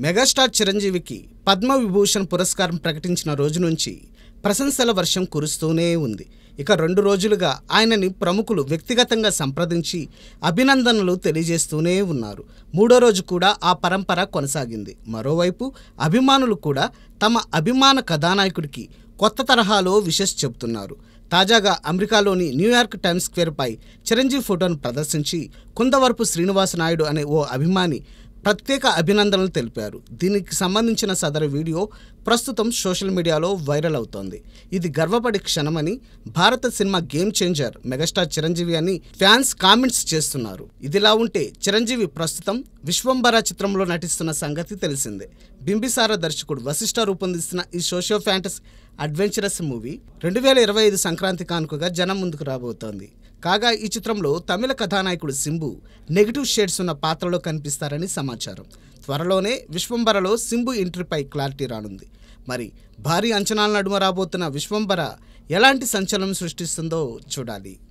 Megastar చిరంజీవికి పద్మవిభూషణ్ పురస్కారం ప్రకటించిన రోజు నుంచి ప్రశంసల వర్షం కురుస్తూనే ఉంది. ఇక 2 రోజులుగా ఆయనని ప్రముఖులు వ్యక్తిగతంగా సంప్రదించి అభినందనలు తెలియజేస్తూనే ఉన్నారు. 3వ రోజు కూడా ఆ పరంపర కొనసాగింది. మరోవైపు అభిమానులు కూడా తమ అభిమాన కథానాయకుడికి కొత్త తరహాలో విషెస్ చెబుతున్నారు. తాజాగా అమెరికాలోని న్యూయార్క్ టైమ్స్ స్క్వేర్పై చిరంజీవి ఫోటోను ప్రదర్శించి కుందవరపు శ్రీనివాస నాయుడు అనే ఓ అభిమాని ప్రత్యేక అభినందనలు తెలిపారు. దీనికి సంబంధించిన సదరు వీడియో ప్రస్తుతం సోషల్ మీడియాలో వైరల్ అవుతోంది. ఇది గర్వపడే క్షణమని, భారత cinema game changer megastar Chiranjeevi అని ఫ్యాన్స్ కామెంట్స్ చేస్తున్నారు. ఇదిలా ఉంటే చిరంజీవి ప్రస్తుతం విశ్వంబర చిత్రంలో నటిస్తున్న సంగతి తెలిసిందే. బింబిసార దర్శకుడు వశిష్ఠ రూపొందిస్తున్న ఈ socio fantasy adventurous movie 2025 Sankranti కానుకగా జనం ముందుకు రాబోతోంది. కాగా ఈ చిత్రంలో తమిళ కథానాయకుడు సింబు నెగిటివ్ షేడ్స్ ఉన్న పాత్రలో కనిపిస్తారని సమాచారం. త్వరలోనే విశ్వంబరలో సింబు ఎంట్రీపై క్లారిటీ రానుంది. మరి భారీ అంచనాల నడుమ రాబోతున్న విశ్వంబర ఎలాంటి సంచలనం సృష్టిస్తుందో చూడాలి.